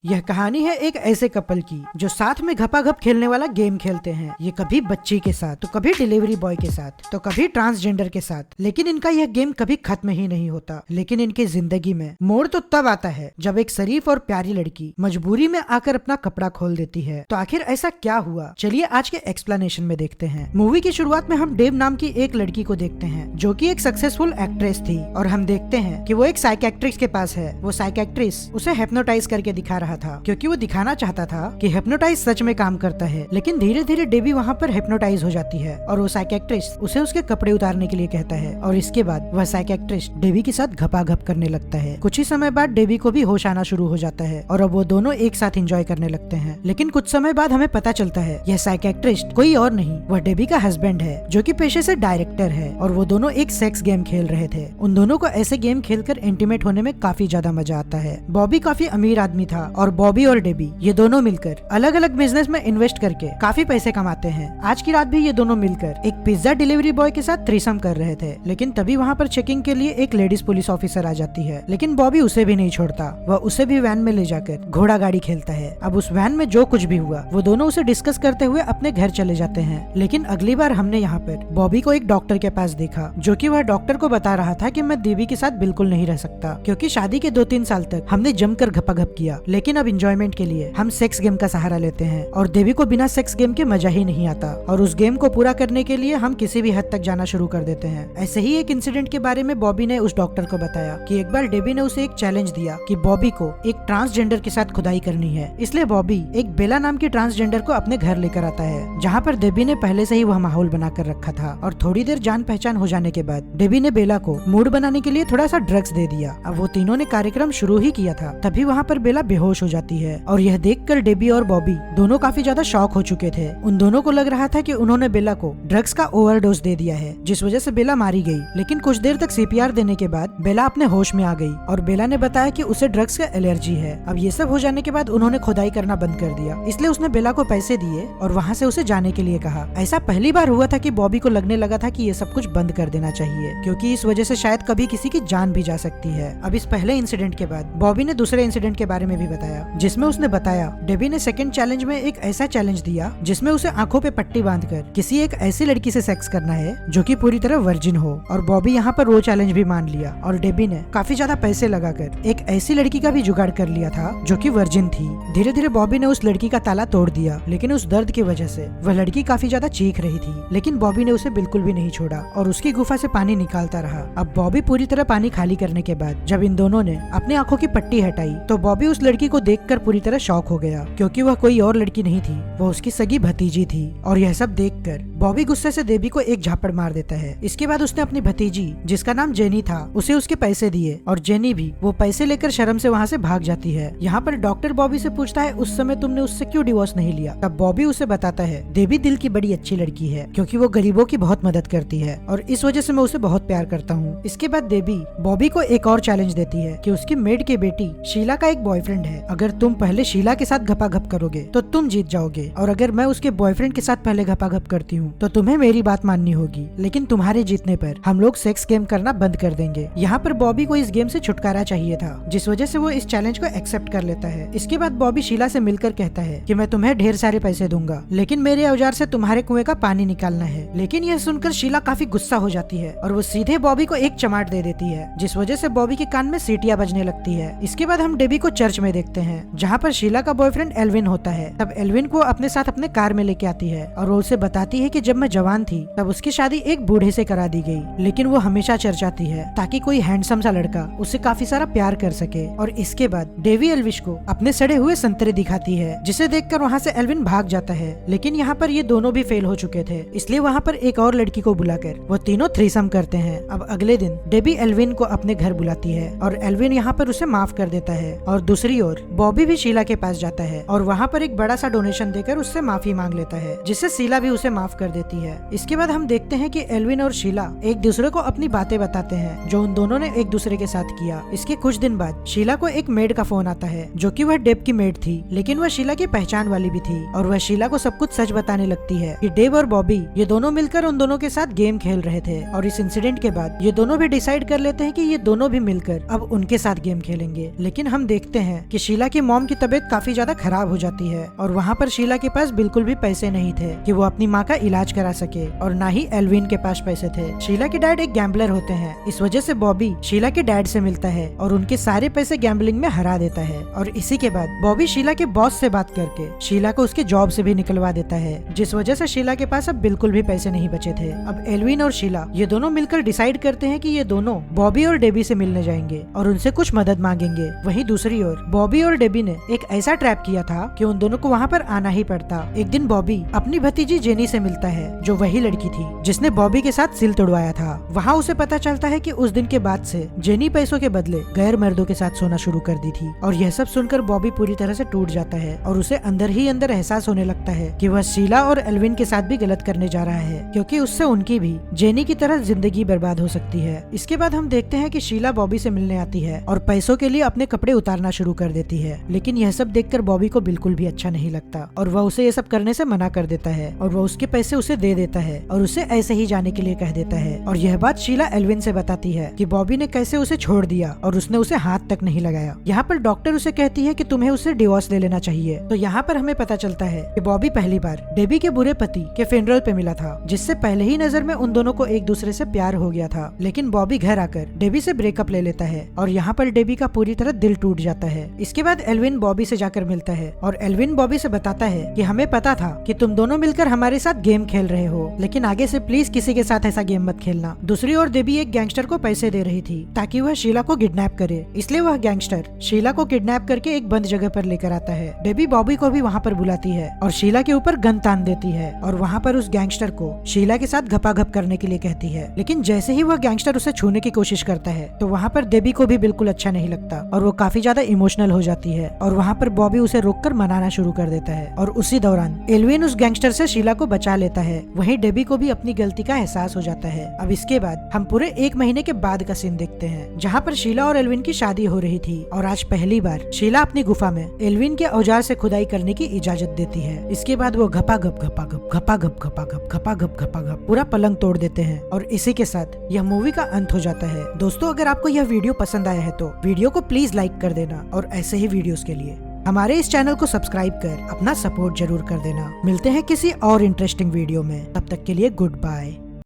यह कहानी है एक ऐसे कपल की जो साथ में घपाघप खेलने वाला गेम खेलते हैं। ये कभी बच्ची के साथ, तो कभी डिलीवरी बॉय के साथ, तो कभी ट्रांसजेंडर के साथ, लेकिन इनका यह गेम कभी खत्म ही नहीं होता। लेकिन इनकी जिंदगी में मोड़ तो तब आता है जब एक शरीफ और प्यारी लड़की मजबूरी में आकर अपना कपड़ा खोल देती है। तो आखिर ऐसा क्या हुआ, चलिए आज के एक्सप्लेनेशन में देखते हैं। मूवी की शुरुआत में हम डेव नाम की एक लड़की को देखते हैं जो कि एक सक्सेसफुल एक्ट्रेस थी, और हम देखते हैं कि वो एक साइकियाट्रिस्ट के पास है। वो साइकियाट्रिस्ट उसे हिप्नोटाइज करके दिखा रहा था क्योंकि वो दिखाना चाहता था कि हिप्नोटाइज सच में काम करता है। लेकिन धीरे धीरे डेबी वहाँ पर हिप्नोटाइज हो जाती है और वो साइकियाट्रिस्ट उसे उसके कपड़े उतारने के लिए कहता है, और इसके बाद वह साइकियाट्रिस्ट डेबी के साथ घपाघप करने लगता है। कुछ ही समय बाद डेबी को भी होश आना शुरू हो जाता है और अब वो दोनों एक साथ एंजॉय करने लगते हैं। लेकिन कुछ समय बाद हमें पता चलता है यह साइकियाट्रिस्ट कोई और नहीं, वह डेबी का हस्बैंड है जो कि पेशे से डायरेक्टर है, और वो दोनों एक सेक्स गेम खेल रहे थे। उन दोनों को ऐसे गेम खेलकर इंटीमेट होने में काफी ज्यादा मजा आता है। बॉबी काफी अमीर आदमी था और बॉबी और डेबी ये दोनों मिलकर अलग अलग बिजनेस में इन्वेस्ट करके काफी पैसे कमाते हैं। आज की रात भी ये दोनों मिलकर एक पिज्जा डिलीवरी बॉय के साथ थ्रीसम कर रहे थे। लेकिन तभी वहाँ पर चेकिंग के लिए एक लेडीज पुलिस ऑफिसर आ जाती है, लेकिन बॉबी उसे भी नहीं छोड़ता। वह उसे भी वैन में ले जाकर घोड़ा गाड़ी खेलता है। अब उस वैन में जो कुछ भी हुआ वो दोनों उसे डिस्कस करते हुए अपने घर चले जाते हैं। लेकिन अगली बार हमने यहाँ पर बॉबी को एक डॉक्टर के पास देखा जो कि वह डॉक्टर को बता रहा था कि मैं देवी के साथ बिल्कुल नहीं रह सकता, क्योंकि शादी के 2-3 साल तक हमने जमकर घपाघप किया, लेकिन अब इंजॉयमेंट के लिए हम सेक्स गेम का सहारा लेते हैं और देवी को बिना सेक्स गेम के मजा ही नहीं आता, और उस गेम को पूरा करने के लिए हम किसी भी हद तक जाना शुरू कर देते हैं। ऐसे ही एक इंसिडेंट के बारे में बॉबी ने उस डॉक्टर को बताया कि एक बार डेबी ने उसे एक चैलेंज दिया कि बॉबी को एक ट्रांसजेंडर के साथ खुदाई करनी है। इसलिए बॉबी एक बेला नाम की ट्रांसजेंडर को अपने घर लेकर आता है, जहाँ पर डेबी ने पहले से ही वह माहौल बनाकर रखा था। और थोड़ी देर जान पहचान हो जाने के बाद डेबी ने बेला को मूड बनाने के लिए थोड़ा सा ड्रग्स दे दिया। अब वो तीनों ने कार्यक्रम शुरू ही किया था, तभी वहाँ पर बेला बेहोश हो जाती है, और यह देखकर डेबी और बॉबी दोनों काफी ज्यादा शॉक हो चुके थे। उन दोनों को लग रहा था कि उन्होंने बेला को ड्रग्स का ओवरडोज दे दिया है, जिस वजह से बेला मारी गई। लेकिन कुछ देर तक सीपीआर देने के बाद बेला अपने होश में आ गई, और बेला ने बताया कि उसे ड्रग्स का एलर्जी है। अब ये सब हो जाने के बाद उन्होंने खुदाई करना बंद कर दिया, इसलिए उसने बेला को पैसे दिए और वहाँ से उसे जाने के लिए कहा। ऐसा पहली बार हुआ था कि बॉबी को लगने लगा था कि ये सब कुछ बंद कर देना चाहिए, क्योंकि इस वजह से शायद कभी किसी की जान भी जा सकती है। अब इस पहले इंसिडेंट के बाद बॉबी ने दूसरे इंसिडेंट के बारे में भी बताया, जिसमें उसने बताया डेबी ने सेकंड चैलेंज में एक ऐसा चैलेंज दिया जिसमें उसे आंखों पे पट्टी बांधकर किसी एक ऐसी लड़की से सेक्स करना है जो कि पूरी तरह वर्जिन हो, और बॉबी यहाँ पर वो चैलेंज भी मान लिया, और डेबी ने काफी ज्यादा पैसे लगाकर एक ऐसी लड़की का भी जुगाड़ कर लिया था जो कि वर्जिन थी। धीरे धीरे बॉबी ने उस लड़की का ताला तोड़ दिया, लेकिन उस दर्द की वजह से वह लड़की काफी ज्यादा चीख रही थी। लेकिन बॉबी ने उसे बिल्कुल भी नहीं छोड़ा और उसकी गुफा से पानी निकालता रहा। अब बॉबी पूरी तरह पानी खाली करने के बाद जब इन दोनों ने अपनी आंखों की पट्टी हटाई तो बॉबी उस लड़की को देखकर पूरी तरह शॉक हो गया, क्योंकि वह कोई और लड़की नहीं थी, वो उसकी सगी भतीजी थी। और यह सब देखकर बॉबी गुस्से से देवी को एक झापड़ मार देता है। इसके बाद उसने अपनी भतीजी, जिसका नाम जेनी था, उसे उसके पैसे दिए, और जेनी भी वो पैसे लेकर शर्म से वहाँ से भाग जाती है। यहाँ पर डॉक्टर बॉबी से पूछता है उस समय तुमने उससे क्यों डिवोर्स नहीं लिया। तब बॉबी उसे बताता है देवी दिल की बड़ी अच्छी लड़की है, क्योंकि वो गरीबों की बहुत मदद करती है, और इस वजह से मैं उसे बहुत प्यार करता हूँ। इसके बाद देवी बॉबी को एक और चैलेंज देती है कि उसकी मेड की बेटी शीला का एक बॉयफ्रेंड है, अगर तुम पहले शीला के साथ घपाघप करोगे तो तुम जीत जाओगे, और अगर मैं उसके बॉयफ्रेंड के साथ पहले घपाघप करती हूँ तो तुम्हें मेरी बात माननी होगी, लेकिन तुम्हारे जीतने पर हम लोग सेक्स गेम करना बंद कर देंगे। यहाँ पर बॉबी को इस गेम से छुटकारा चाहिए था, जिस वजह से वो इस चैलेंज को एक्सेप्ट कर लेता है। इसके बाद बॉबी शीला से मिलकर कहता है कि मैं तुम्हें ढेर सारे पैसे दूंगा, लेकिन मेरे औजार से तुम्हारे कुएं का पानी निकालना है। लेकिन यह सुनकर शीला काफी गुस्सा हो जाती है और वो सीधे बॉबी को एक चमाट दे देती है, जिस वजह से बॉबी के कान में सीटियां बजने लगती है। इसके बाद हम डेबी को चर्च में देखते हैं, जहाँ पर शीला का बॉयफ्रेंड एल्विन होता है। तब एल्विन को अपने साथ अपने कार में लेके आती है और वो उसे बताती है कि जब मैं जवान थी तब उसकी शादी एक बूढ़े से करा दी गई, लेकिन वो हमेशा चर्चाती है ताकि कोई हैंडसम सा लड़का उससे काफी सारा प्यार कर सके। और इसके बाद डेवी एल्विश को अपने सड़े हुए संतरे दिखाती है, जिसे देखकर वहाँ से एल्विन भाग जाता है। लेकिन यहाँ पर ये दोनों भी फेल हो चुके थे, इसलिए वहाँ पर एक और लड़की को बुलाकर वो तीनों थ्रीसम करते हैं। अब अगले दिन डेबी एल्विन को अपने घर बुलाती है और एल्विन यहाँ पर उसे माफ कर देता है, और दूसरी ओर बॉबी भी शीला के पास जाता है और वहाँ पर एक बड़ा सा डोनेशन देकर उससे माफी मांग लेता है, जिससे शीला भी उसे माफ कर कर देती है। इसके बाद हम देखते हैं कि एल्विन और शीला एक दूसरे को अपनी बातें बताते हैं जो उन दोनों ने एक दूसरे के साथ किया। इसके कुछ दिन बाद शीला को एक मेड का फोन आता है जो कि वह डेव की मेड थी, लेकिन वह शीला की पहचान वाली भी थी और वह शीला को सब कुछ सच बताने लगती है कि डेव और बॉबी ये दोनों मिलकर उन दोनों के साथ गेम खेल रहे थे और इस इंसिडेंट के बाद ये दोनों भी डिसाइड कर लेते हैं कि ये दोनों भी मिलकर अब उनके साथ गेम खेलेंगे। लेकिन हम देखते हैं कि शीला की मॉम की तबीयत काफी ज्यादा खराब हो जाती है और वहाँ पर शीला के पास बिल्कुल भी पैसे नहीं थे कि वो अपनी माँ का इलाज करा सके और ना ही एल्विन के पास पैसे थे। शीला के डैड एक गैम्बलर होते हैं, इस वजह से बॉबी शीला के डैड से मिलता है और उनके सारे पैसे गैम्बलिंग में हरा देता है। और इसी के बाद बॉबी शीला के बॉस से बात करके शीला को उसके जॉब से भी निकलवा देता है, जिस वजह से शीला के पास अब बिल्कुल भी पैसे नहीं बचे थे। अब एल्विन और शीला ये दोनों मिलकर डिसाइड करते हैं कि ये दोनों बॉबी और डेबी से मिलने जाएंगे और उनसे कुछ मदद मांगेंगे। वहीं दूसरी ओर बॉबी और डेबी ने एक ऐसा ट्रैप किया था कि उन दोनों को वहाँ पर आना ही पड़ता। एक दिन बॉबी अपनी भतीजी जेनी से मिलता है जो वही लड़की थी जिसने बॉबी के साथ सिल तोड़वाया था। वहाँ उसे पता चलता है कि उस दिन के बाद से जेनी पैसों के बदले गैर मर्दों के साथ सोना शुरू कर दी थी और यह सब सुनकर बॉबी पूरी तरह से टूट जाता है और उसे अंदर ही अंदर एहसास होने लगता है कि वह शीला और एल्विन के साथ भी गलत करने जा रहा है, क्योंकि उससे उनकी भी जेनी की तरह जिंदगी बर्बाद हो सकती है। इसके बाद हम देखते हैं कि शीला बॉबी से मिलने आती है और पैसों के लिए अपने कपड़े उतारना शुरू कर देती है, लेकिन यह सब देखकर बॉबी को बिल्कुल भी अच्छा नहीं लगता और वह उसे ये सब करने से मना कर देता है और वह उसके पैसे उसे दे देता है और उसे ऐसे ही जाने के लिए कह देता है। और यह बात शीला एल्विन से बताती है कि बॉबी ने कैसे उसे छोड़ दिया और उसने उसे हाथ तक नहीं लगाया। यहाँ पर डॉक्टर उसे कहती है कि तुम्हें उससे डिवोर्स ले लेना चाहिए। तो यहाँ पर हमें पता चलता है कि बॉबी पहली बार डेबी के बुरे पति के फ्यूनरल पे मिला था, जिससे पहले ही नजर में उन दोनों को एक दूसरे से प्यार हो गया था। लेकिन बॉबी घर आकर डेबी से ब्रेकअप ले लेता है और यहाँ पर डेबी का पूरी तरह दिल टूट जाता है। इसके बाद एल्विन बॉबी से जाकर मिलता है और एल्विन बॉबी से बताता है कि हमें पता था कि तुम दोनों मिलकर हमारे साथ गेम खेल रहे हो, लेकिन आगे से प्लीज किसी के साथ ऐसा गेम मत खेलना। दूसरी ओर डेबी एक गैंगस्टर को पैसे दे रही थी ताकि वह शीला को किडनैप करे, इसलिए वह गैंगस्टर शीला को किडनैप करके एक बंद जगह पर लेकर आता है। डेबी बॉबी को भी वहाँ पर बुलाती है और शीला के ऊपर गन तान देती है और वहाँ पर उस गैंगस्टर को शीला के साथ घपाघप करने के लिए कहती है। लेकिन जैसे ही वह गैंगस्टर उसे छूने की कोशिश करता है तो वहाँ पर डेबी को भी बिल्कुल अच्छा नहीं लगता और वो काफी ज्यादा इमोशनल हो जाती है और वहाँ पर बॉबी उसे रोककर मनाना शुरू कर देता है और उसी दौरान एल्विन उस गैंगस्टर से शीला को बचा लेता है। वहीं डेबी को भी अपनी गलती का एहसास हो जाता है। अब इसके बाद हम पूरे 1 महीने के बाद का सीन देखते हैं जहाँ पर शीला और एल्विन की शादी हो रही थी और आज पहली बार शीला अपनी गुफा में एल्विन के औजार से खुदाई करने की इजाजत देती है। इसके बाद वो घपाघप घपाघप घपाघप घपाघप घपाघप घपाघप पूरा पलंग तोड़ देते हैं और इसी के साथ यह मूवी का अंत हो जाता है। दोस्तों, अगर आपको यह वीडियो पसंद आया है तो वीडियो को प्लीज लाइक कर देना और ऐसे ही वीडियोस के लिए हमारे इस चैनल को सब्सक्राइब कर अपना सपोर्ट जरूर कर देना। मिलते हैं किसी और इंटरेस्टिंग वीडियो में, तब तक के लिए गुड बाय।